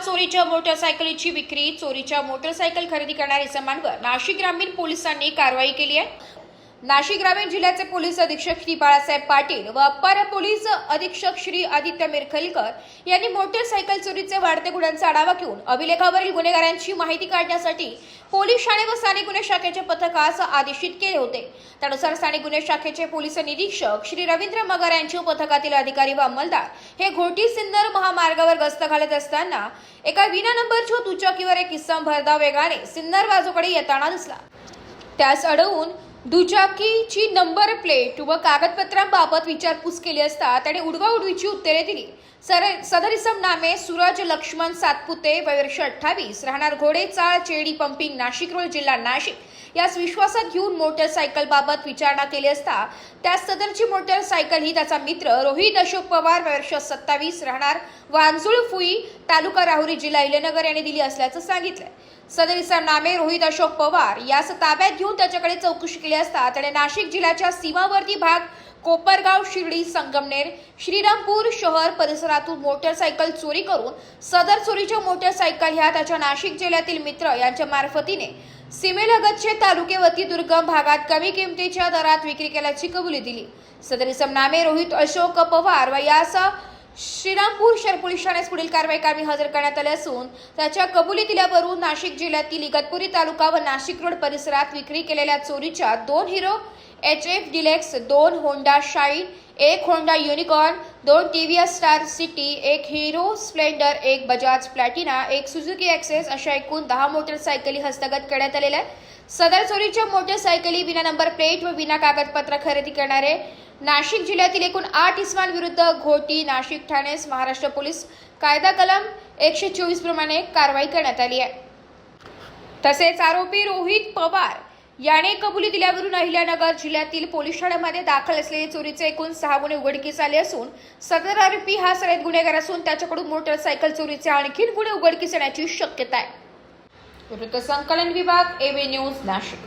चोरीच्या मोटरसायकलीची विक्री, चोरीच्या मोटरसायकल खरेदी करणाऱ्या इसमांवर नाशिक ग्रामीण पोलिसांनी कारवाई केली आहे। नाशिक ग्रामीण जिल्ह्याचे पोलीस अधीक्षक श्री बाळासाहेब पाटील व अप्पर पोलीस अधीक्षक श्री आदित्य मिरखलकर यांनी मोटरसायकल चोरीचे वाढते गुन्ह्यांचा आढावा घेऊन अभिलेखावरील गुन्हेगारांची माहिती काढण्यासाठी पोलीस ठाणे व स्थानिक गुन्हे शाखेच्या पथकास आदेशित केले होते। त्यानुसार स्थानिक गुन्हे शाखेचे पोलीस निरीक्षक श्री रवींद्र मगर यांच्या पथकातील अधिकारी व अंमलदार हे घोटी सिन्नर महामार्गावर गस्त घालत असताना एका विना नंबरच्या दुचाकीवर एक इसम भरधाव वेगाने सिन्नर बाजूकडे येताना दिसला। त्यास अडवून दुचाकीची नंबर प्लेट व कागदपत्रांबाबत विचारपूस केली असता त्याने उडवाउडवीची उत्तरे दिली। सदर इसम नामे सूरज लक्ष्मण सातपुते, वय वर्ष 28, राहणार घोडेचाळ, चेडी पंपिंग, नाशिक रोड, जिल्हा नाशिक यास विश्वासात घेऊन मोटरसायकल बाबत विचारणा केली असता त्यास सदरची मोटरसायकल ही त्याचा मित्र रोहित अशोक पवार, वय वर्ष 27, राहणार वांजुळ फुई, तालुका राहुरी, जिल्हा इलेनगर यांनी दिली असल्याचं सांगितलंय। सदर इसम नामे रोहित अशोक पवार यास ताब्यात घेऊन त्याच्याकडे चौकशी केली असता त्याने नाशिक जिल्ह्याच्या सीमावर्ती भाग कोपरगाव, शिर्डी, संगमनेर, श्रीरामपूर शहर परिसरातून मोटरसायकल चोरी करून सदर चोरीच्या मोटरसायकल ह्या त्याच्या नाशिक जिल्ह्यातील मित्र यांच्या मार्फतीने सीमेलगतचे तालुकेवरती दुर्गम भागात कमी किमतीच्या दरात विक्री केल्याची कबुली दिली। सदर इसम नामे रोहित अशोक पवार व यास श्रीरामपूर शहर पोलीस ठाण्यास पुढील कारवाई कामी हजर करण्यात आले असून त्याच्या कबुली दिल्यावरून नाशिक जिल्ह्यातील इगतपुरी तालुका व नाशिक रोड परिसरात विक्री केलेल्या चोरीच्या 2 Hero HF Deluxe, 2 Honda Shine, 1 Honda Unicorn, 2 TVS Star City, 1 Hero Splendor, 1 Bajaj Platina, 1 Suzuki Access अशा एकूण 10 मोटरसायकली हस्तगत करण्यात आलेल्या आहेत। सदर चोरीच्या मोटरसायकली विना नंबर प्लेट व विना कागदपत्र खरेदी करणारे नाशिक जिल्ह्यातील एकूण 8 इसमांविरुद्ध घोटी नाशिक ठाणेस महाराष्ट्र पोलीस कायदा कलम 124 प्रमाणे कारवाई करण्यात आली आहे। तसेच आरोपी रोहित पवार याने कबुली दिल्यावरून अहिल्यानगर जिल्ह्यातील पोलीस ठाण्यामध्ये दाखल असलेले चोरीचे एकूण 6 गुन्हे उघडकीस आले असून सदर आरोपी हा सराईत गुन्हेगार असून त्याच्याकडून मोटरसायकल चोरीचे आणखी गुन्हे उघडकीस येण्याची शक्यता आहे। वृत्त संकलन विभाग, एबी न्यूज, नाशिक।